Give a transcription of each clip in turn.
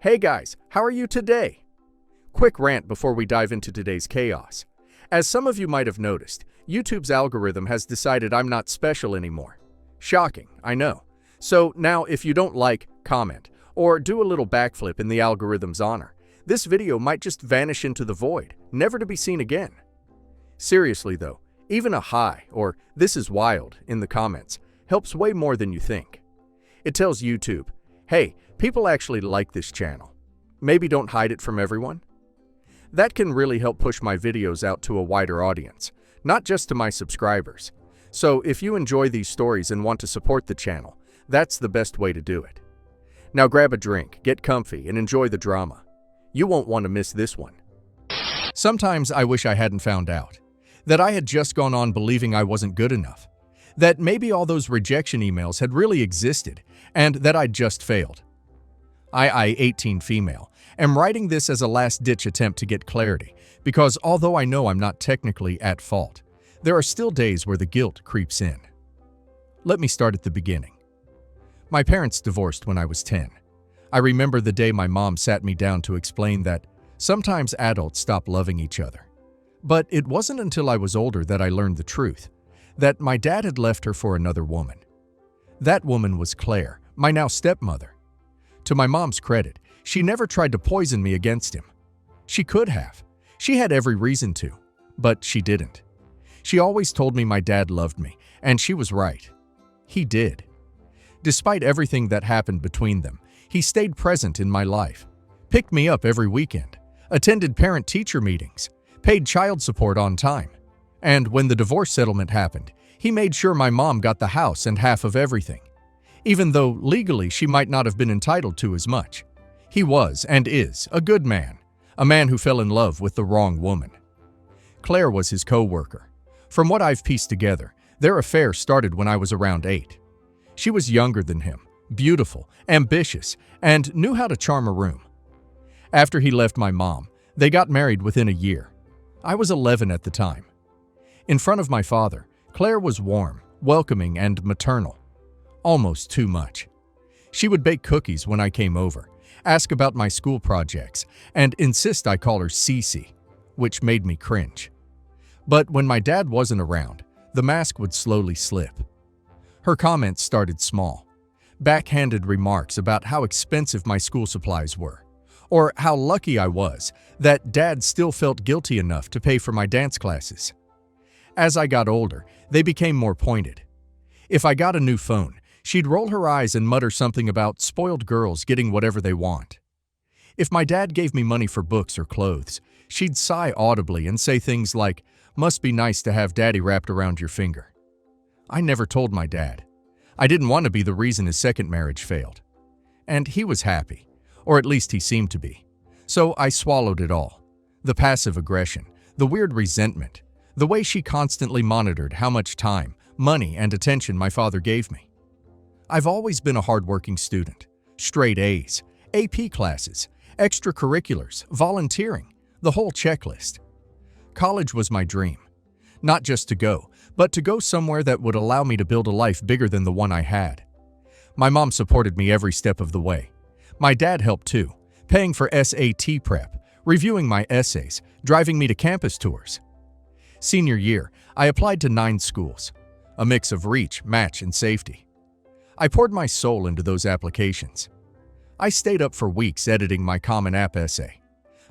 Hey guys, how are you today? Quick rant before we dive into today's chaos. As some of you might have noticed, YouTube's algorithm has decided I'm not special anymore. Shocking, I know. So now if you don't like, comment, or do a little backflip in the algorithm's honor, this video might just vanish into the void, never to be seen again. Seriously though, even a hi or "this is wild" in the comments helps way more than you think. It tells YouTube, hey, people actually like this channel. Maybe don't hide it from everyone. That can really help push my videos out to a wider audience, not just to my subscribers. So if you enjoy these stories and want to support the channel, that's the best way to do it. Now grab a drink, get comfy, and enjoy the drama. You won't want to miss this one. Sometimes I wish I hadn't found out. That I had just gone on believing I wasn't good enough. That maybe all those rejection emails had really existed, and that I'd just failed. I, 18 female, am writing this as a last-ditch attempt to get clarity, because although I know I'm not technically at fault, there are still days where the guilt creeps in. Let me start at the beginning. My parents divorced when I was 10. I remember the day my mom sat me down to explain that sometimes adults stop loving each other. But it wasn't until I was older that I learned the truth, that my dad had left her for another woman. That woman was Claire, my now stepmother. To my mom's credit, she never tried to poison me against him. She could have. She had every reason to, but she didn't. She always told me my dad loved me, and she was right. He did. Despite everything that happened between them, he stayed present in my life, picked me up every weekend, attended parent-teacher meetings, paid child support on time. And when the divorce settlement happened, he made sure my mom got the house and half of everything. Even though legally she might not have been entitled to as much. He was and is a good man, a man who fell in love with the wrong woman. Claire was his co-worker. From what I've pieced together, their affair started when I was around 8. She was younger than him, beautiful, ambitious, and knew how to charm a room. After he left my mom, they got married within a year. I was 11 at the time. In front of my father, Claire was warm, welcoming, and maternal. Almost too much. She would bake cookies when I came over, ask about my school projects, and insist I call her Cece, which made me cringe. But when my dad wasn't around, the mask would slowly slip. Her comments started small. Backhanded remarks about how expensive my school supplies were, or how lucky I was that Dad still felt guilty enough to pay for my dance classes. As I got older, they became more pointed. If I got a new phone, she'd roll her eyes and mutter something about spoiled girls getting whatever they want. If my dad gave me money for books or clothes, she'd sigh audibly and say things like, "Must be nice to have daddy wrapped around your finger." I never told my dad. I didn't want to be the reason his second marriage failed. And he was happy, or at least he seemed to be. So I swallowed it all. The passive aggression, the weird resentment, the way she constantly monitored how much time, money, and attention my father gave me. I've always been a hardworking student. Straight A's, AP classes, extracurriculars, volunteering, the whole checklist. College was my dream. Not just to go, but to go somewhere that would allow me to build a life bigger than the one I had. My mom supported me every step of the way. My dad helped too, paying for SAT prep, reviewing my essays, driving me to campus tours. Senior year, I applied to 9 schools, a mix of reach, match, and safety. I poured my soul into those applications. I stayed up for weeks editing my Common App essay.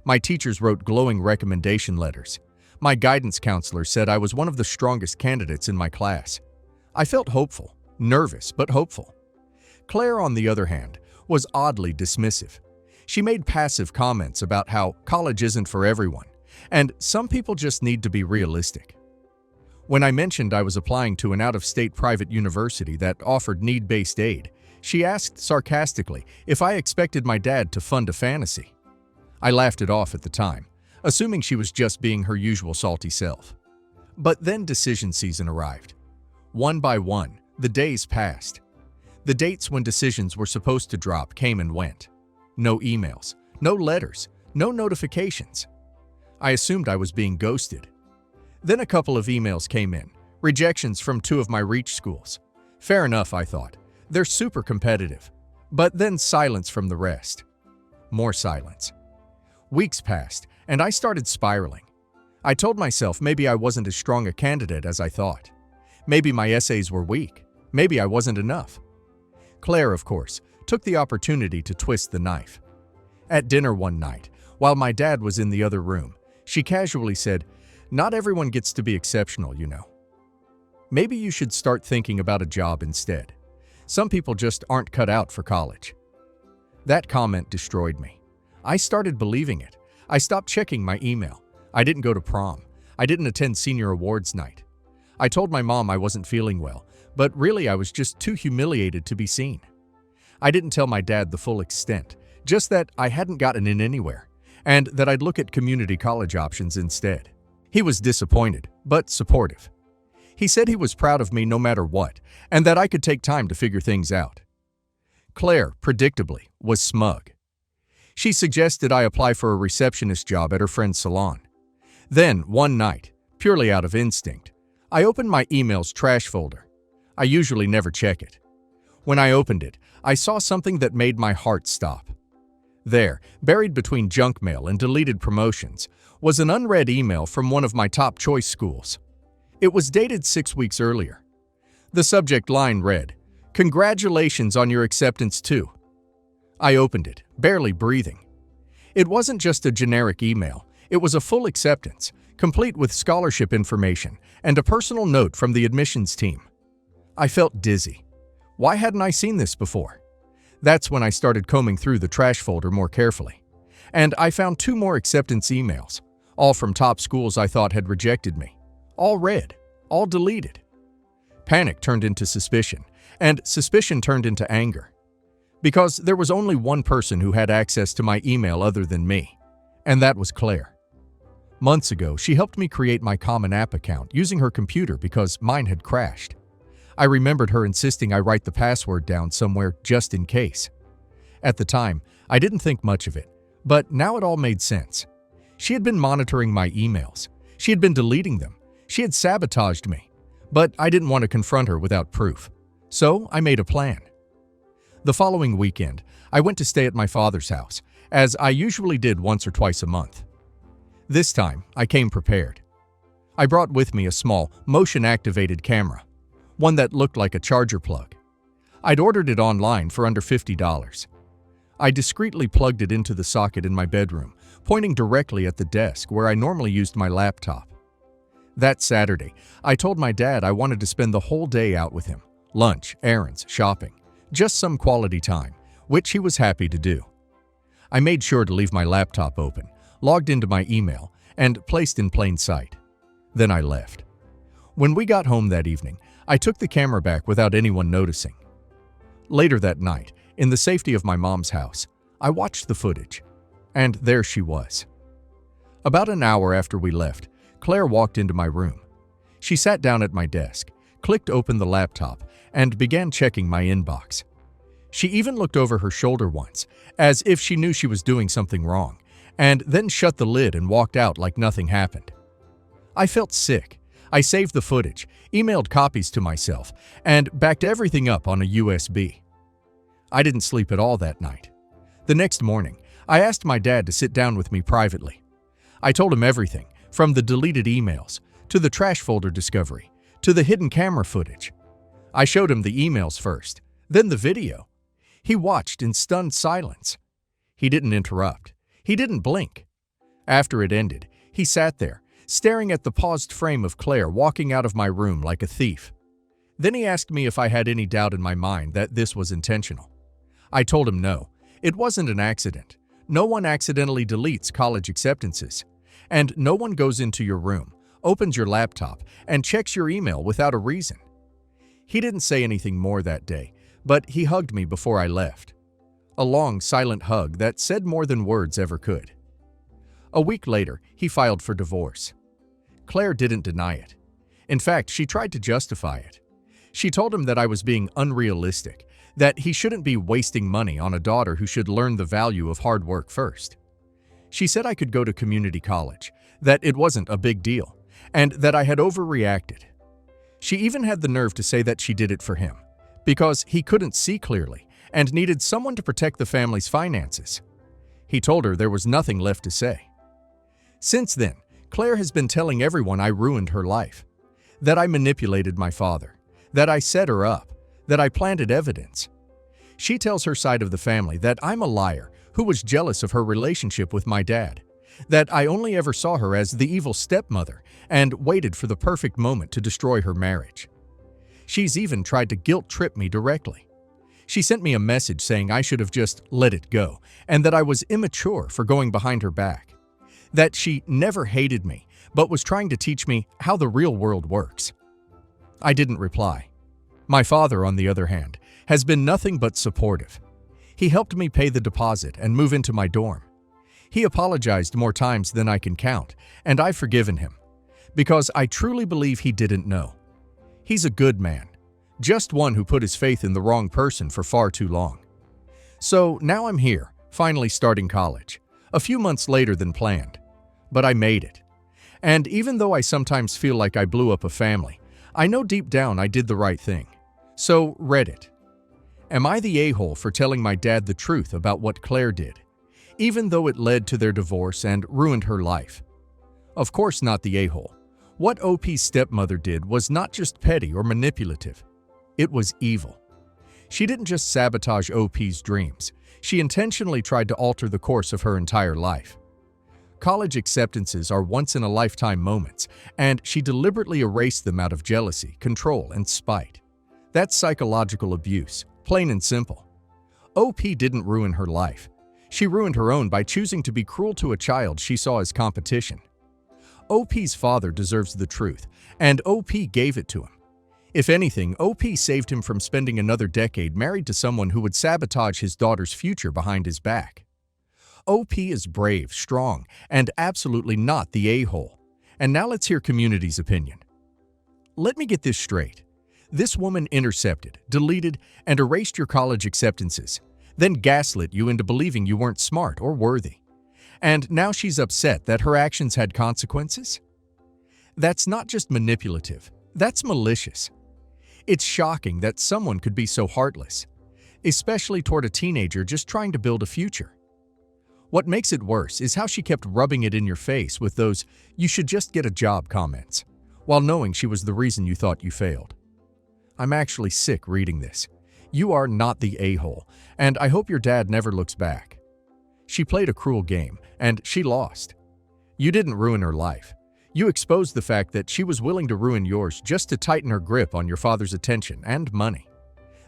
My teachers wrote glowing recommendation letters. My guidance counselor said I was one of the strongest candidates in my class. I felt hopeful, nervous, but hopeful. Claire, on the other hand, was oddly dismissive. She made passive comments about how college isn't for everyone, and some people just need to be realistic. When I mentioned I was applying to an out-of-state private university that offered need-based aid, she asked sarcastically if I expected my dad to fund a fantasy. I laughed it off at the time, assuming she was just being her usual salty self. But then decision season arrived. One by one, the days passed. The dates when decisions were supposed to drop came and went. No emails, no letters, no notifications. I assumed I was being ghosted. Then a couple of emails came in, rejections from 2 of my reach schools. Fair enough, I thought. They're super competitive. But then silence from the rest. More silence. Weeks passed, and I started spiraling. I told myself maybe I wasn't as strong a candidate as I thought. Maybe my essays were weak. Maybe I wasn't enough. Claire, of course, took the opportunity to twist the knife. At dinner one night, while my dad was in the other room, she casually said, "Not everyone gets to be exceptional, you know. Maybe you should start thinking about a job instead. Some people just aren't cut out for college." That comment destroyed me. I started believing it. I stopped checking my email. I didn't go to prom. I didn't attend senior awards night. I told my mom I wasn't feeling well, but really I was just too humiliated to be seen. I didn't tell my dad the full extent, just that I hadn't gotten in anywhere, and that I'd look at community college options instead. He was disappointed, but supportive. He said he was proud of me no matter what, and that I could take time to figure things out. Claire, predictably, was smug. She suggested I apply for a receptionist job at her friend's salon. Then, one night, purely out of instinct, I opened my email's trash folder. I usually never check it. When I opened it, I saw something that made my heart stop. There, buried between junk mail and deleted promotions, was an unread email from one of my top choice schools. It was dated 6 weeks earlier. The subject line read, "Congratulations on your acceptance too." I opened it, barely breathing. It wasn't just a generic email, it was a full acceptance, complete with scholarship information and a personal note from the admissions team. I felt dizzy. Why hadn't I seen this before? That's when I started combing through the trash folder more carefully. And I found 2 more acceptance emails, all from top schools I thought had rejected me. All read, all deleted. Panic turned into suspicion, and suspicion turned into anger. Because there was only one person who had access to my email other than me, and that was Claire. Months ago, she helped me create my Common App account using her computer because mine had crashed. I remembered her insisting I write the password down somewhere just in case. At the time, I didn't think much of it, but now it all made sense. She had been monitoring my emails. She had been deleting them. She had sabotaged me. But I didn't want to confront her without proof. So I made a plan. The following weekend, I went to stay at my father's house, as I usually did once or twice a month. This time, I came prepared. I brought with me a small, motion-activated camera, one that looked like a charger plug. I'd ordered it online for under $50. I discreetly plugged it into the socket in my bedroom, pointing directly at the desk where I normally used my laptop. That Saturday, I told my dad I wanted to spend the whole day out with him. Lunch, errands, shopping, just some quality time, which he was happy to do. I made sure to leave my laptop open, logged into my email, and placed in plain sight. Then I left. When we got home that evening, I took the camera back without anyone noticing. Later that night, in the safety of my mom's house, I watched the footage, and there she was. About an hour after we left, Claire walked into my room. She sat down at my desk, clicked open the laptop, and began checking my inbox. She even looked over her shoulder once, as if she knew she was doing something wrong, and then shut the lid and walked out like nothing happened. I felt sick. I saved the footage, emailed copies to myself, and backed everything up on a USB. I didn't sleep at all that night. The next morning, I asked my dad to sit down with me privately. I told him everything, from the deleted emails, to the trash folder discovery, to the hidden camera footage. I showed him the emails first, then the video. He watched in stunned silence. He didn't interrupt. He didn't blink. After it ended, he sat there, staring at the paused frame of Claire walking out of my room like a thief. Then he asked me if I had any doubt in my mind that this was intentional. I told him no, it wasn't an accident. No one accidentally deletes college acceptances. And no one goes into your room, opens your laptop, and checks your email without a reason. He didn't say anything more that day, but he hugged me before I left. A long, silent hug that said more than words ever could. A week later, he filed for divorce. Claire didn't deny it. In fact, she tried to justify it. She told him that I was being unrealistic, that he shouldn't be wasting money on a daughter who should learn the value of hard work first. She said I could go to community college, that it wasn't a big deal, and that I had overreacted. She even had the nerve to say that she did it for him, because he couldn't see clearly and needed someone to protect the family's finances. He told her there was nothing left to say. Since then, Claire has been telling everyone I ruined her life, that I manipulated my father, that I set her up, that I planted evidence. She tells her side of the family that I'm a liar who was jealous of her relationship with my dad, that I only ever saw her as the evil stepmother and waited for the perfect moment to destroy her marriage. She's even tried to guilt-trip me directly. She sent me a message saying I should have just let it go and that I was immature for going behind her back, that she never hated me but was trying to teach me how the real world works. I didn't reply. My father, on the other hand, has been nothing but supportive. He helped me pay the deposit and move into my dorm. He apologized more times than I can count, and I've forgiven him, because I truly believe he didn't know. He's a good man, just one who put his faith in the wrong person for far too long. So now I'm here, finally starting college, a few months later than planned. But I made it. And even though I sometimes feel like I blew up a family, I know deep down I did the right thing. So, Reddit. Am I the a-hole for telling my dad the truth about what Claire did, even though it led to their divorce and ruined her life? Of course not the a-hole. What OP's stepmother did was not just petty or manipulative. It was evil. She didn't just sabotage OP's dreams. She intentionally tried to alter the course of her entire life. College acceptances are once-in-a-lifetime moments, and she deliberately erased them out of jealousy, control, and spite. That's psychological abuse, plain and simple. OP didn't ruin her life. She ruined her own by choosing to be cruel to a child she saw as competition. OP's father deserves the truth, and OP gave it to him. If anything, OP saved him from spending another decade married to someone who would sabotage his daughter's future behind his back. OP is brave, strong, and absolutely not the a-hole. And now let's hear community's opinion. Let me get this straight. This woman intercepted, deleted, and erased your college acceptances, then gaslit you into believing you weren't smart or worthy. And now she's upset that her actions had consequences? That's not just manipulative, that's malicious. It's shocking that someone could be so heartless, especially toward a teenager just trying to build a future. What makes it worse is how she kept rubbing it in your face with those "you should just get a job" comments, while knowing she was the reason you thought you failed. I'm actually sick reading this. You are not the a-hole, and I hope your dad never looks back. She played a cruel game, and she lost. You didn't ruin her life. You exposed the fact that she was willing to ruin yours just to tighten her grip on your father's attention and money.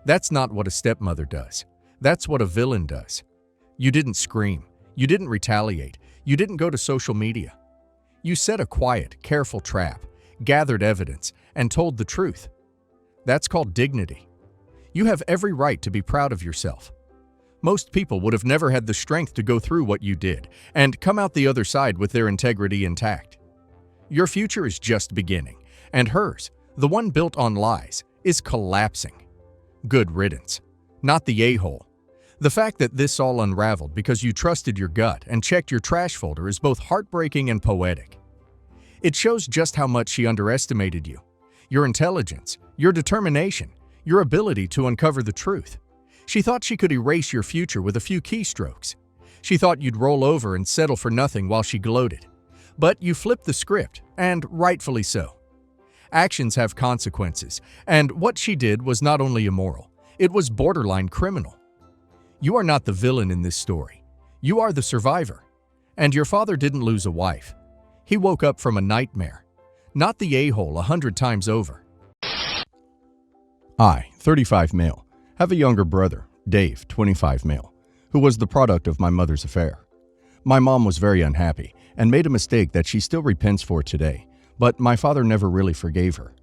That's not what a stepmother does. That's what a villain does. You didn't scream. You didn't retaliate. You didn't go to social media. You set a quiet, careful trap, gathered evidence, and told the truth. That's called dignity. You have every right to be proud of yourself. Most people would have never had the strength to go through what you did and come out the other side with their integrity intact. Your future is just beginning, and hers, the one built on lies, is collapsing. Good riddance. Not the a-hole. The fact that this all unraveled because you trusted your gut and checked your trash folder is both heartbreaking and poetic. It shows just how much she underestimated you, your intelligence, your determination, your ability to uncover the truth. She thought she could erase your future with a few keystrokes. She thought you'd roll over and settle for nothing while she gloated. But you flipped the script, and rightfully so. Actions have consequences, and what she did was not only immoral, it was borderline criminal. You are not the villain in this story. You are the survivor. And your father didn't lose a wife. He woke up from a nightmare. Not the a-hole 100 times over. I, 35 male, have a younger brother, Dave, 25 male, who was the product of my mother's affair. My mom was very unhappy and made a mistake that she still repents for today, but my father never really forgave her.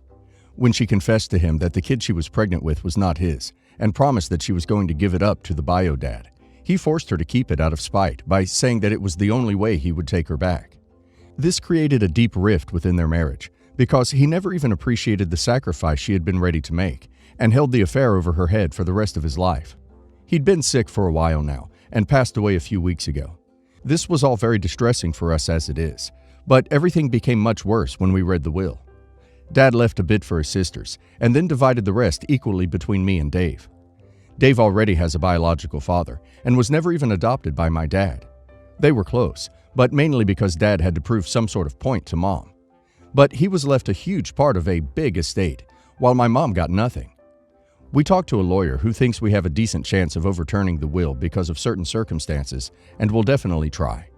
When she confessed to him that the kid she was pregnant with was not his and promised that she was going to give it up to the bio dad, he forced her to keep it out of spite by saying that it was the only way he would take her back. This created a deep rift within their marriage because he never even appreciated the sacrifice she had been ready to make and held the affair over her head for the rest of his life. He'd been sick for a while now and passed away a few weeks ago. This was all very distressing for us as it is, but everything became much worse when we read the will. Dad left a bit for his sisters and then divided the rest equally between me and Dave. Dave already has a biological father and was never even adopted by my dad. They were close, but mainly because Dad had to prove some sort of point to Mom. But he was left a huge part of a big estate, while my mom got nothing. We talked to a lawyer who thinks we have a decent chance of overturning the will because of certain circumstances, and will definitely try.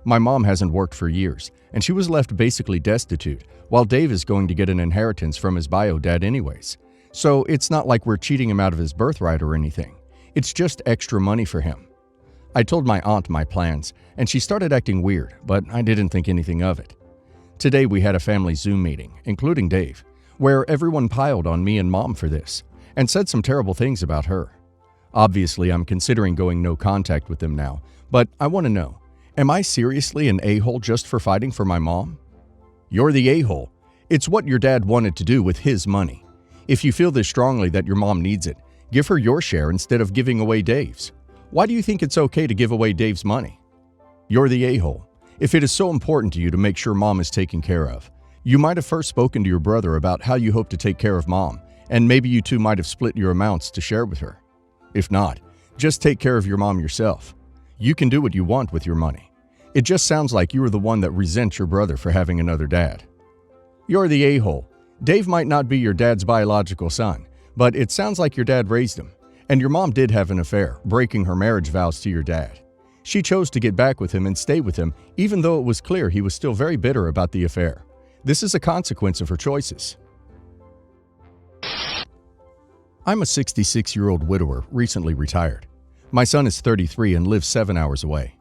My mom hasn't worked for years, and she was left basically destitute, while Dave is going to get an inheritance from his bio dad anyways. So it's not like we're cheating him out of his birthright or anything. It's just extra money for him. I told my aunt my plans, and she started acting weird, but I didn't think anything of it. Today we had a family Zoom meeting, including Dave, where everyone piled on me and Mom for this, and said some terrible things about her. Obviously, I'm considering going no contact with them now, but I want to know, am I seriously an a-hole just for fighting for my mom? You're the a-hole. It's what your dad wanted to do with his money. If you feel this strongly that your mom needs it, give her your share instead of giving away Dave's. Why do you think it's okay to give away Dave's money? You're the a-hole. If it is so important to you to make sure Mom is taken care of, you might have first spoken to your brother about how you hope to take care of Mom, and maybe you two might have split your amounts to share with her. If not, just take care of your mom yourself. You can do what you want with your money. It just sounds like you are the one that resents your brother for having another dad. You're the a-hole. Dave might not be your dad's biological son, but it sounds like your dad raised him, and your mom did have an affair, breaking her marriage vows to your dad. She chose to get back with him and stay with him, even though it was clear he was still very bitter about the affair. This is a consequence of her choices. I'm a 66-year-old widower, recently retired. My son is 33 and lives 7 hours away.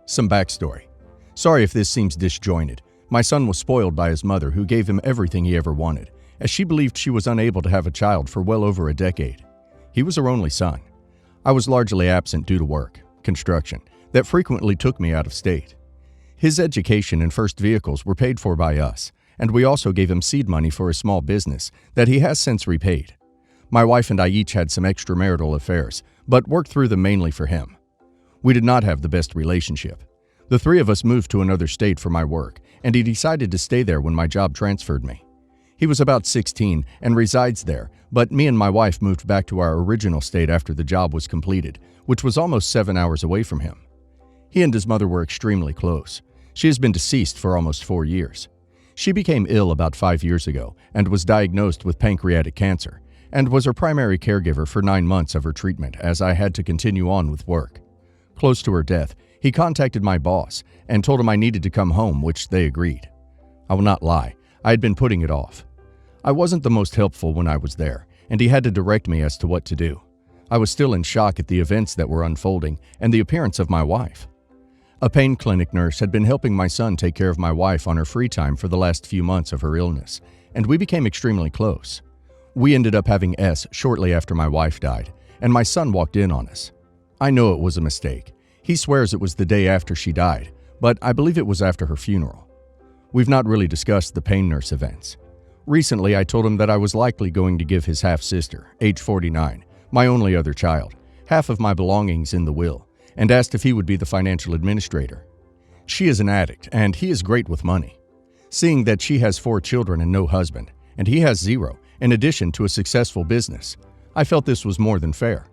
Some backstory. Sorry if this seems disjointed. My son was spoiled by his mother, who gave him everything he ever wanted, as she believed she was unable to have a child for well over a decade. He was her only son. I was largely absent due to work, construction, that frequently took me out of state. His education and first vehicles were paid for by us, and we also gave him seed money for a small business that he has since repaid. My wife and I each had some extramarital affairs, but worked through them mainly for him. We did not have the best relationship. The three of us moved to another state for my work, and he decided to stay there when my job transferred me. He was about 16 and resides there, but me and my wife moved back to our original state after the job was completed, which was almost 7 hours away from him. He and his mother were extremely close. She has been deceased for almost 4 years. She became ill about 5 years ago and was diagnosed with pancreatic cancer, and was her primary caregiver for 9 months of her treatment as I had to continue on with work. Close to her death, he contacted my boss and told him I needed to come home, which they agreed. I will not lie, I had been putting it off. I wasn't the most helpful when I was there, and he had to direct me as to what to do. I was still in shock at the events that were unfolding and the appearance of my wife. A pain clinic nurse had been helping my son take care of my wife on her free time for the last few months of her illness, and we became extremely close. We ended up having S shortly after my wife died, and my son walked in on us. I know it was a mistake. He swears it was the day after she died, but I believe it was after her funeral. We've not really discussed the pain nurse events. Recently, I told him that I was likely going to give his half-sister, age 49, my only other child, half of my belongings in the will, and asked if he would be the financial administrator. She is an addict, and he is great with money. Seeing that she has 4 children and no husband, and he has 0, in addition to a successful business, I felt this was more than fair.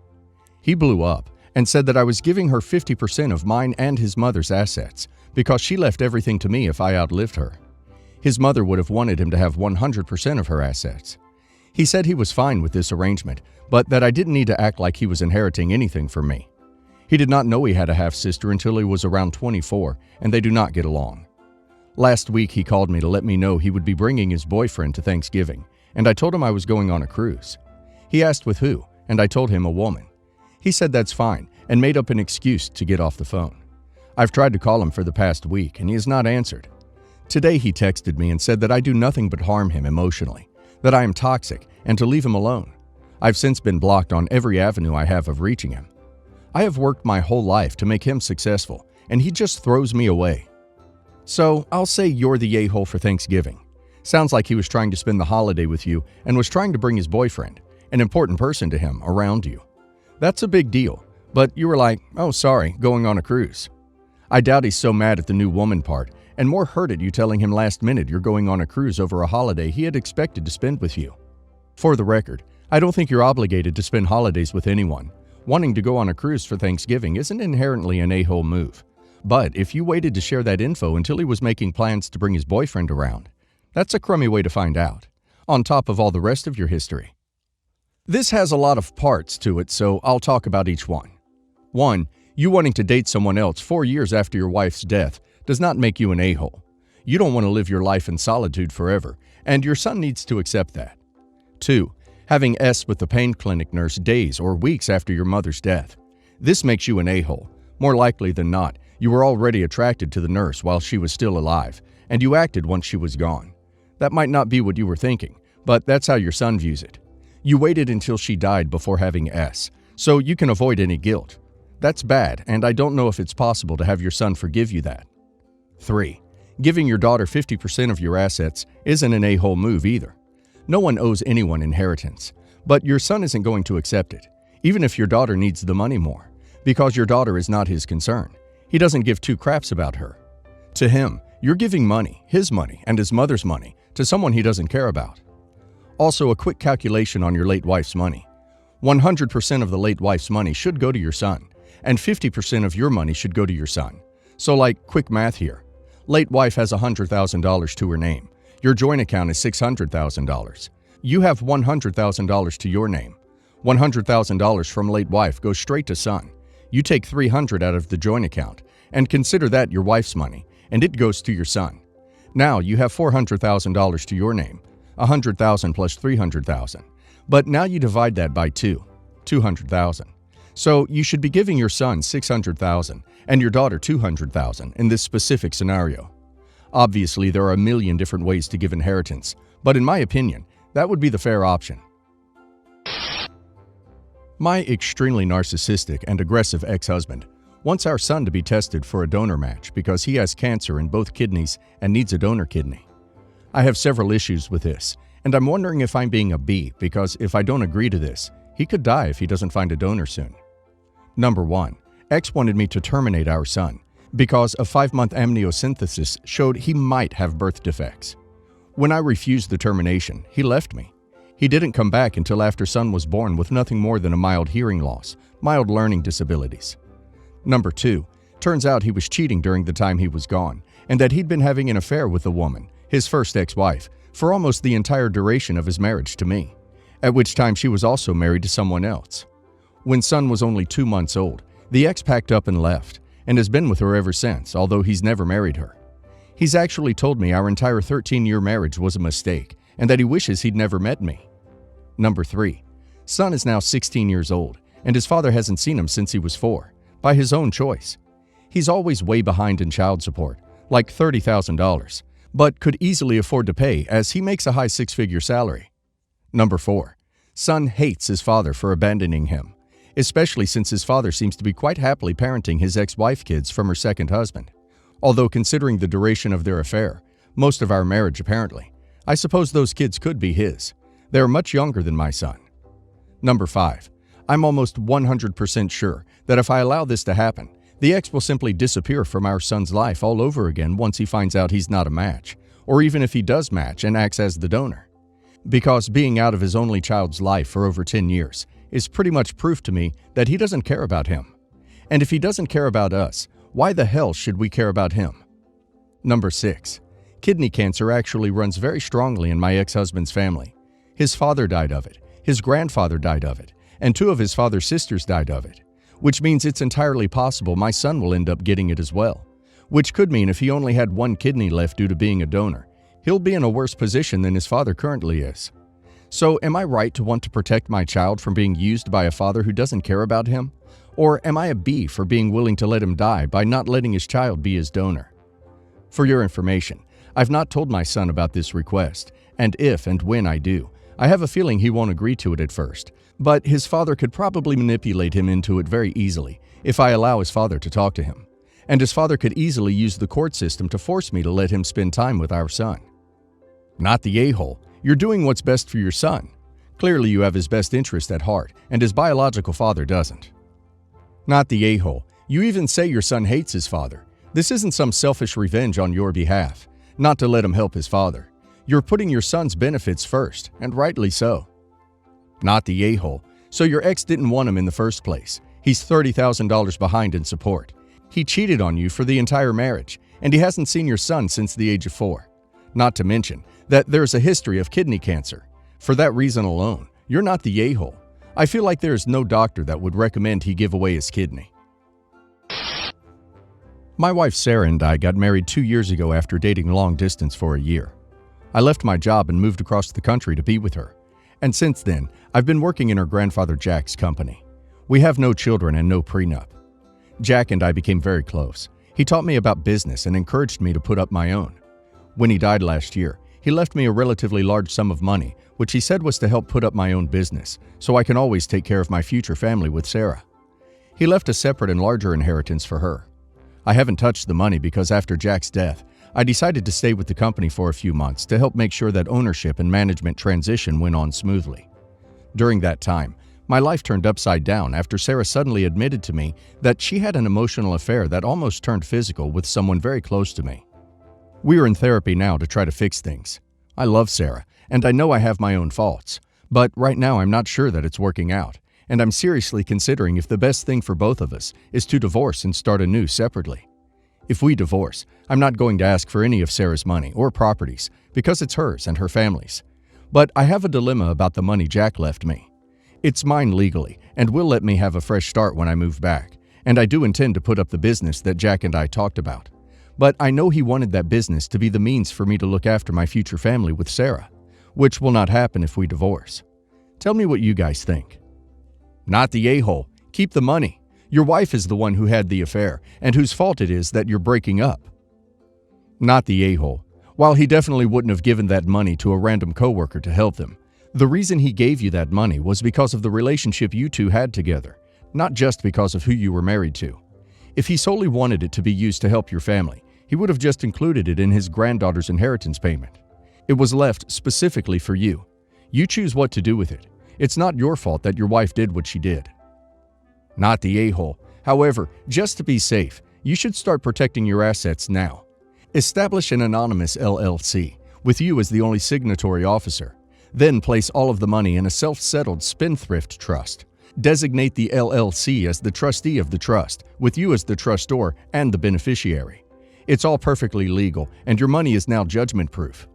He blew up and said that I was giving her 50% of mine and his mother's assets because she left everything to me if I outlived her. His mother would have wanted him to have 100% of her assets. He said he was fine with this arrangement, but that I didn't need to act like he was inheriting anything from me. He did not know he had a half-sister until he was around 24, and they do not get along. Last week he called me to let me know he would be bringing his boyfriend to Thanksgiving, and I told him I was going on a cruise. He asked with who, and I told him a woman. He said that's fine, and made up an excuse to get off the phone. I've tried to call him for the past week, and he has not answered. Today he texted me and said that I do nothing but harm him emotionally, that I am toxic, and to leave him alone. I've since been blocked on every avenue I have of reaching him. I have worked my whole life to make him successful, and he just throws me away. So I'll say you're the a-hole for Thanksgiving. Sounds like he was trying to spend the holiday with you and was trying to bring his boyfriend, an important person to him, around you. That's a big deal, but you were like, oh sorry, going on a cruise. I doubt he's so mad at the new woman part, and more hurt at you telling him last minute you're going on a cruise over a holiday he had expected to spend with you. For the record, I don't think you're obligated to spend holidays with anyone. Wanting to go on a cruise for Thanksgiving isn't inherently an a-hole move. But if you waited to share that info until he was making plans to bring his boyfriend around, that's a crummy way to find out, on top of all the rest of your history. This has a lot of parts to it, so I'll talk about each one. 1. You wanting to date someone else 4 years after your wife's death does not make you an a-hole. You don't want to live your life in solitude forever, and your son needs to accept that. 2. Having S with the pain clinic nurse days or weeks after your mother's death. This makes you an a-hole. More likely than not, you were already attracted to the nurse while she was still alive, and you acted once she was gone. That might not be what you were thinking, but that's how your son views it. You waited until she died before having S, so you can avoid any guilt. That's bad, and I don't know if it's possible to have your son forgive you that. 3. Giving your daughter 50% of your assets isn't an a-hole move either. No one owes anyone inheritance, but your son isn't going to accept it, even if your daughter needs the money more, because your daughter is not his concern. He doesn't give two craps about her. To him, you're giving money, his money, and his mother's money, to someone he doesn't care about. Also, a quick calculation on your late wife's money. 100% of the late wife's money should go to your son, and 50% of your money should go to your son. So like, quick math here. Late wife has $100,000 to her name. Your joint account is $600,000. You have $100,000 to your name. $100,000 from late wife goes straight to son. You take $300 out of the joint account, and consider that your wife's money, and it goes to your son. Now you have $400,000 to your name, $100,000 plus $300,000. But now you divide that by 2, $200,000. So you should be giving your son $600,000 and your daughter $200,000 in this specific scenario. Obviously, there are a million different ways to give inheritance, but in my opinion, that would be the fair option. My extremely narcissistic and aggressive ex-husband wants our son to be tested for a donor match because he has cancer in both kidneys and needs a donor kidney. I have several issues with this, and I'm wondering if I'm being a B because if I don't agree to this, he could die if he doesn't find a donor soon. Number 1. Ex wanted me to terminate our son because a 5-month amniocentesis showed he might have birth defects. When I refused the termination, he left me. He didn't come back until after son was born with nothing more than a mild hearing loss, mild learning disabilities. Number 2. Turns out he was cheating during the time he was gone, and that he'd been having an affair with a woman, his first ex-wife, for almost the entire duration of his marriage to me, at which time she was also married to someone else. When son was only 2 months old, the ex packed up and left, and has been with her ever since, although he's never married her. He's actually told me our entire 13-year marriage was a mistake, and that he wishes he'd never met me. Number 3. Son is now 16 years old, and his father hasn't seen him since he was 4, by his own choice. He's always way behind in child support, like $30,000, but could easily afford to pay as he makes a high 6-figure salary. Number 4. Son hates his father for abandoning him, especially since his father seems to be quite happily parenting his ex-wife kids from her second husband. Although considering the duration of their affair, most of our marriage apparently, I suppose those kids could be his. They are much younger than my son. Number 5. I'm almost 100% sure that if I allow this to happen, the ex will simply disappear from our son's life all over again once he finds out he's not a match, or even if he does match and acts as the donor. Because being out of his only child's life for over 10 years is pretty much proof to me that he doesn't care about him. And if he doesn't care about us, why the hell should we care about him? Number 6. Kidney cancer actually runs very strongly in my ex-husband's family. His father died of it, his grandfather died of it, and 2 of his father's sisters died of it, which means it's entirely possible my son will end up getting it as well, which could mean if he only had 1 kidney left due to being a donor, he'll be in a worse position than his father currently is. So am I right to want to protect my child from being used by a father who doesn't care about him? Or am I a B for being willing to let him die by not letting his child be his donor? For your information, I've not told my son about this request, and if and when I do, I have a feeling he won't agree to it at first, but his father could probably manipulate him into it very easily if I allow his father to talk to him, and his father could easily use the court system to force me to let him spend time with our son. Not the a-hole. You're doing what's best for your son. Clearly you have his best interest at heart, and his biological father doesn't. Not the a-hole. You even say your son hates his father. This isn't some selfish revenge on your behalf, not to let him help his father. You're putting your son's benefits first, and rightly so. Not the a-hole. So your ex didn't want him in the first place. He's $30,000 behind in support. He cheated on you for the entire marriage, and he hasn't seen your son since the age of 4. Not to mention that there's a history of kidney cancer. For that reason alone, you're not the a-hole. I feel like there is no doctor that would recommend he give away his kidney. My wife Sarah and I got married 2 years ago after dating long distance for a year. I left my job and moved across the country to be with her. And since then, I've been working in her grandfather Jack's company. We have no children and no prenup. Jack and I became very close. He taught me about business and encouraged me to put up my own. When he died last year, he left me a relatively large sum of money, which he said was to help put up my own business, so I can always take care of my future family with Sarah. He left a separate and larger inheritance for her. I haven't touched the money because after Jack's death, I decided to stay with the company for a few months to help make sure that ownership and management transition went on smoothly. During that time, my life turned upside down after Sarah suddenly admitted to me that she had an emotional affair that almost turned physical with someone very close to me. We are in therapy now to try to fix things. I love Sarah, and I know I have my own faults, but right now I'm not sure that it's working out, and I'm seriously considering if the best thing for both of us is to divorce and start anew separately. If we divorce, I'm not going to ask for any of Sarah's money or properties because it's hers and her family's. But I have a dilemma about the money Jack left me. It's mine legally and will let me have a fresh start when I move back, and I do intend to put up the business that Jack and I talked about. But I know he wanted that business to be the means for me to look after my future family with Sarah, which will not happen if we divorce. Tell me what you guys think. Not the a-hole. Keep the money. Your wife is the one who had the affair and whose fault it is that you're breaking up. Not the a-hole. While he definitely wouldn't have given that money to a random coworker to help them, the reason he gave you that money was because of the relationship you two had together, not just because of who you were married to. If he solely wanted it to be used to help your family, he would have just included it in his granddaughter's inheritance payment. It was left specifically for you. You choose what to do with it. It's not your fault that your wife did what she did. Not the a-hole. However, just to be safe, you should start protecting your assets now. Establish an anonymous LLC, with you as the only signatory officer. Then place all of the money in a self-settled spendthrift trust. Designate the LLC as the trustee of the trust, with you as the trustor and the beneficiary. It's all perfectly legal, and your money is now judgment-proof.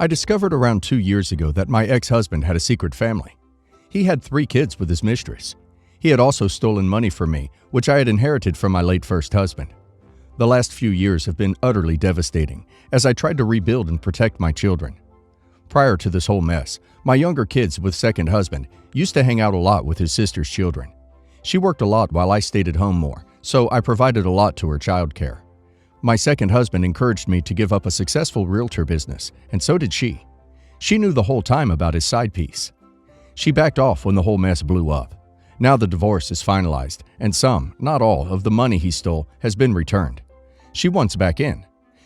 I discovered around 2 years ago that my ex-husband had a secret family. He had 3 kids with his mistress. He had also stolen money from me, which I had inherited from my late first husband. The last few years have been utterly devastating, as I tried to rebuild and protect my children. Prior to this whole mess, my younger kids with second husband used to hang out a lot with his sister's children. She worked a lot while I stayed at home more, so I provided a lot to her childcare. My second husband encouraged me to give up a successful realtor business, and so did she. She knew the whole time about his side piece. She backed off when the whole mess blew up. Now the divorce is finalized, and some, not all, of the money he stole has been returned. She wants back in.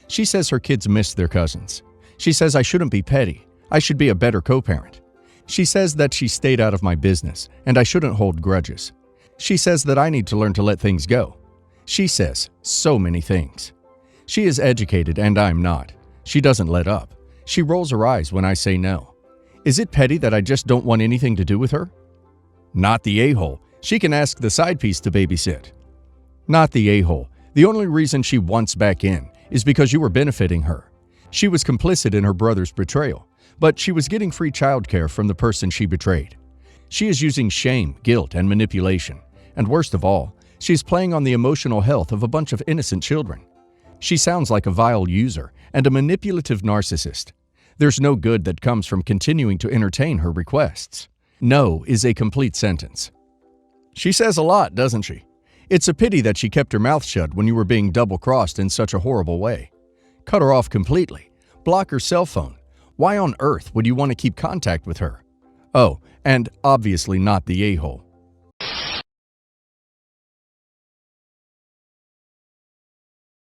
She says her kids miss their cousins. She says I shouldn't be petty. I should be a better co-parent. She says that she stayed out of my business, and I shouldn't hold grudges. She says that I need to learn to let things go. She says so many things. She is educated, and I'm not. She doesn't let up. She rolls her eyes when I say no. Is it petty that I just don't want anything to do with her? Not the a-hole. She can ask the side piece to babysit. Not the a-hole. The only reason she wants back in is because you were benefiting her. She was complicit in her brother's betrayal, but she was getting free childcare from the person she betrayed. She is using shame, guilt, and manipulation. And worst of all, she's playing on the emotional health of a bunch of innocent children. She sounds like a vile user and a manipulative narcissist. There's no good that comes from continuing to entertain her requests. No is a complete sentence. She says a lot, doesn't she? It's a pity that she kept her mouth shut when you were being double-crossed in such a horrible way. Cut her off completely. Block her cell phone. Why on earth would you want to keep contact with her? Oh, and obviously not the a-hole.